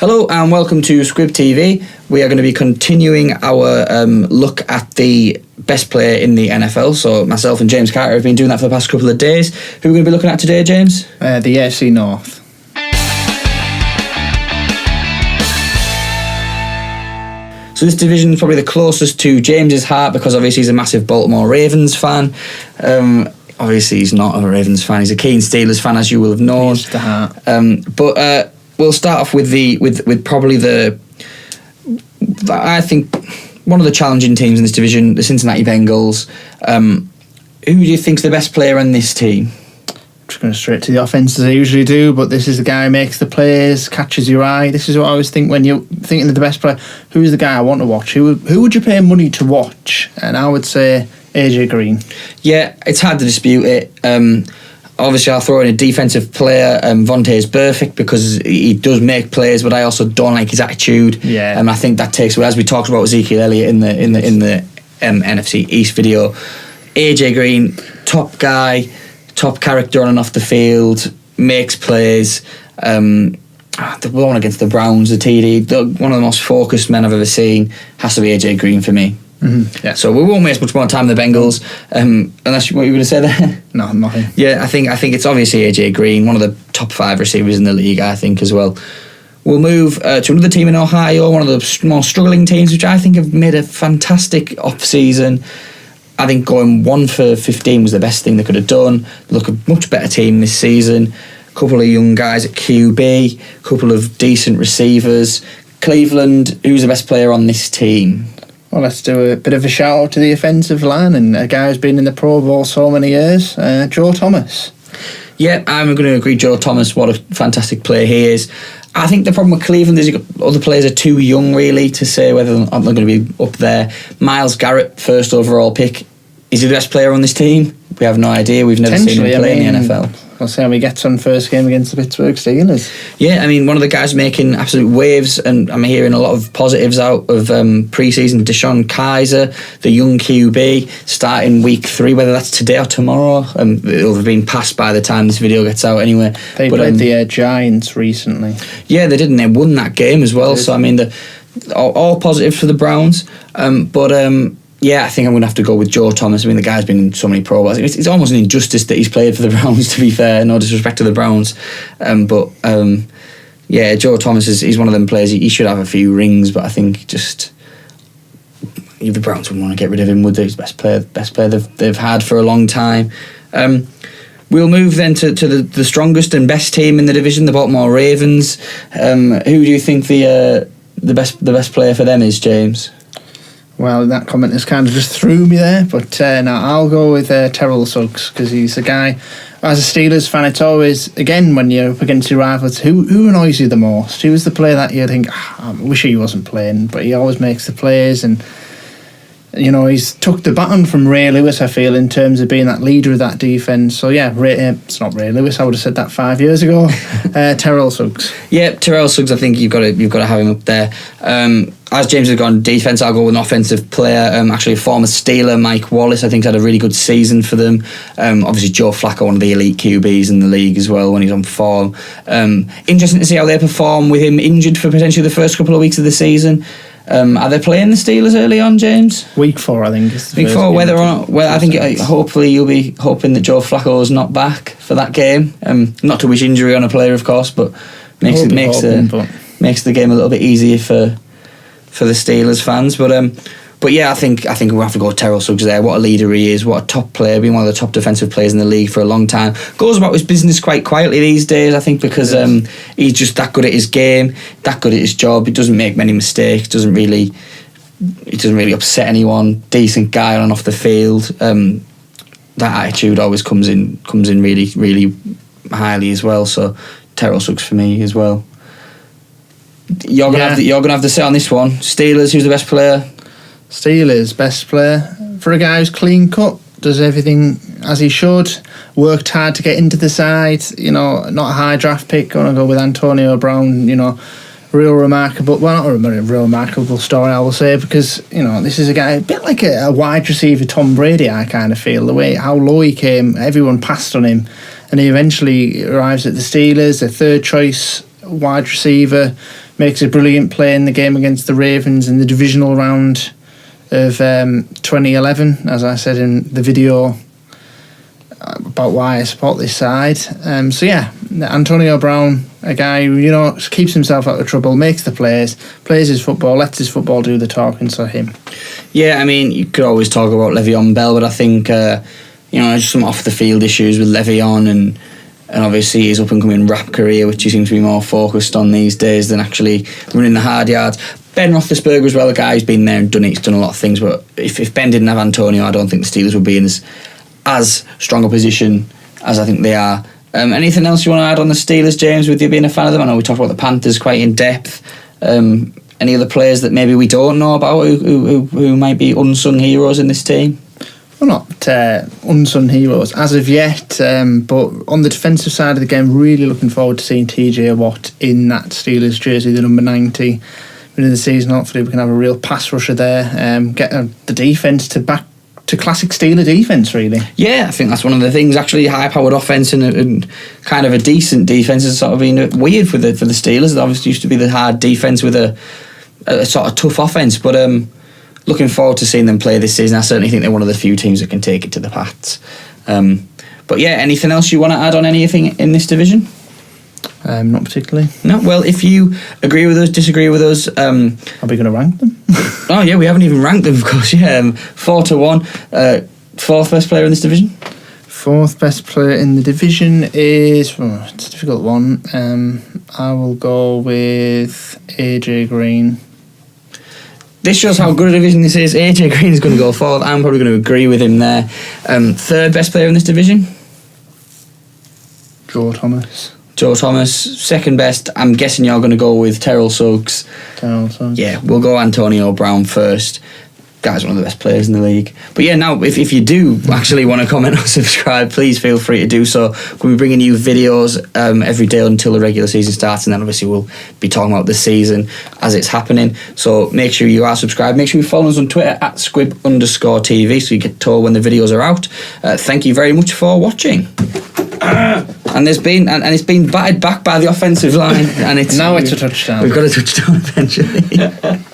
Hello and welcome to Squib TV. We are going to be continuing our look at the best player in the NFL. So myself and James Carter have been doing that for the past couple of days. Who are we going to be looking at today, James? The AFC North. So this division is probably the closest to James's heart because obviously he's a massive Baltimore Ravens fan. Obviously he's not a Ravens fan, he's a keen Steelers fan, as you will have known. He's the heart. But we'll start off with probably I think one of the challenging teams in this division, the Cincinnati Bengals. Who do you think's the best player on this team? Just going straight to the offense as I usually do, but this is the guy who makes the plays, catches your eye. This is what I always think when you're thinking of the best player. Who's the guy I want to watch? Who would you pay money to watch? And I would say AJ Green. Yeah, it's hard to dispute it. Obviously, I'll throw in a defensive player. Vontae is perfect because he does make plays, but I also don't like his attitude. Yeah, I think that takes away, as we talked about Ezekiel Elliott in the NFC East video. AJ Green, top guy, top character on and off the field, makes plays. The one against the Browns, the TD, one of the most focused men I've ever seen, has to be AJ Green for me. Mm-hmm. Yeah. So we won't waste much more time with the Bengals, unless what you were going to say there. No, nothing. Yeah, I think it's obviously AJ Green, one of the top 5 receivers in the league, I think, as well. We'll move to another team in Ohio, one of the more struggling teams, which I think have made a fantastic off-season. I think going 1 for 15 was the best thing they could have done. Look, a much better team this season. A couple of young guys at QB, a couple of decent receivers. Cleveland, who's the best player on this team? Well, let's do a bit of a shout out to the offensive line and a guy who's been in the Pro Bowl so many years, Joe Thomas. Yeah, I'm going to agree. Joe Thomas, what a fantastic player he is. I think the problem with Cleveland is other players are too young, really, to say whether or not they're going to be up there. Myles Garrett, first overall pick. Is he the best player on this team? We have no idea. We've never seen him play in the NFL. We'll see how he gets on first game against the Pittsburgh Steelers. Yeah, one of the guys making absolute waves, and I'm hearing a lot of positives out of pre-season. Deshaun Kaiser, the young QB, starting week 3, whether that's today or tomorrow. It'll have been passed by the time this video gets out anyway. They played the Giants recently. Yeah, they did, and they won that game as well. So, all positive for the Browns. Yeah, I think I'm going to have to go with Joe Thomas. The guy's been in so many Pro Bowls. It's almost an injustice that he's played for the Browns, to be fair. No disrespect to the Browns. Yeah, Joe Thomas he's one of them players. He should have a few rings, but I think just the Browns wouldn't want to get rid of him, would they? He's the best player they've had for a long time. We'll move then to the strongest and best team in the division, the Baltimore Ravens. Who do you think the best player for them is, James? Well, that comment has kind of just threw me there, but no, I'll go with Terrell Suggs because he's a guy. As a Steelers fan, it's always, again, when you're up against your rivals, who annoys you the most? Who was the player that you think, I wish he wasn't playing, but he always makes the plays, and he's took the baton from Ray Lewis, I feel, in terms of being that leader of that defence. So yeah, it's not Ray Lewis. I would have said that 5 years ago. Terrell Suggs. Yeah, Terrell Suggs. I think you've got to have him up there. As James has gone defence, I'll go with an offensive player. Actually, a former Steeler, Mike Wallace, I think had a really good season for them. Obviously, Joe Flacco, one of the elite QBs in the league as well when he's on form. Interesting to see how they perform with him injured for potentially the first couple of weeks of the season. Are they playing the Steelers early on, James? Week 4, I think. Week 4, whether or not. Well, I think hopefully you'll be hoping that Joe Flacco is not back for that game. Not to wish injury on a player, of course, but makes the game a little bit easier for the Steelers fans. But yeah, I think we'll have to go with Terrell Suggs there. What a leader he is! What a top player, being one of the top defensive players in the league for a long time. Goes about his business quite quietly these days, I think, because he's just that good at his game, that good at his job. He doesn't make many mistakes. He doesn't really upset anyone. Decent guy on and off the field. That attitude always comes in really, really highly as well. So Terrell Suggs for me as well. You're gonna have to say on this one. Steelers, who's the best player? Steelers, best player. For a guy who's clean cut, does everything as he should, worked hard to get into the side, not a high draft pick, gonna go with Antonio Brown, real remarkable, well, not a real remarkable story, I will say, because, this is a guy, a bit like a wide receiver Tom Brady, I kind of feel, the way, how low he came, everyone passed on him, and he eventually arrives at the Steelers, a third choice wide receiver, makes a brilliant play in the game against the Ravens in the divisional round of 2011, as I said in the video about why I support this side. So yeah, Antonio Brown, a guy who, you know, keeps himself out of trouble, makes the plays his football, lets his football do the talking, so him. Yeah, I mean, you could always talk about Le'Veon Bell, but I think, you know, just some off-the-field issues with Le'Veon and obviously his up-and-coming rap career, which he seems to be more focused on these days than actually running the hard yards. Ben Roethlisberger as well, a guy who's been there and done it, he's done a lot of things, but if Ben didn't have Antonio, I don't think the Steelers would be in as strong a position as I think they are. Anything else you want to add on the Steelers, James, with you being a fan of them? I know we talked about the Panthers quite in depth. Any other players that maybe we don't know about who might be unsung heroes in this team? Well, not unsung heroes as of yet, but on the defensive side of the game, really looking forward to seeing TJ Watt in that Steelers jersey, the number 90. In the season, hopefully we can have a real pass rusher there, get the defence back to classic Steeler defence, really. Yeah, I think that's one of the things. Actually, high-powered offence and kind of a decent defence has sort of been weird for the Steelers. It obviously used to be the hard defence with a sort of tough offence, but looking forward to seeing them play this season. I certainly think they're one of the few teams that can take it to the Pats. But yeah, anything else you want to add on anything in this division? Not particularly. No, well, if you agree with us, disagree with us... Are we going to rank them? Oh, yeah, we haven't even ranked them, of course, yeah. 4-1. Fourth best player in this division? Fourth best player in the division is... Oh, it's a difficult one. I will go with AJ Green. This shows how good a division this is. AJ Green is going to go fourth. I'm probably going to agree with him there. Third best player in this division? Joe Thomas. Second best, I'm guessing you're going to go with Terrell Suggs. Yeah, we'll go Antonio Brown first. Guy's one of the best players in the league. But yeah, now if you do actually want to comment or subscribe, please feel free to do so. We'll be bringing you videos every day until the regular season starts, and then obviously we'll be talking about the season as it's happening. So make sure you are subscribed. Make sure you follow us on Twitter at Squib_TV so you get told when the videos are out. Thank you very much for watching. And it's been batted back by the offensive line, and now it's a touchdown. We've got a touchdown eventually.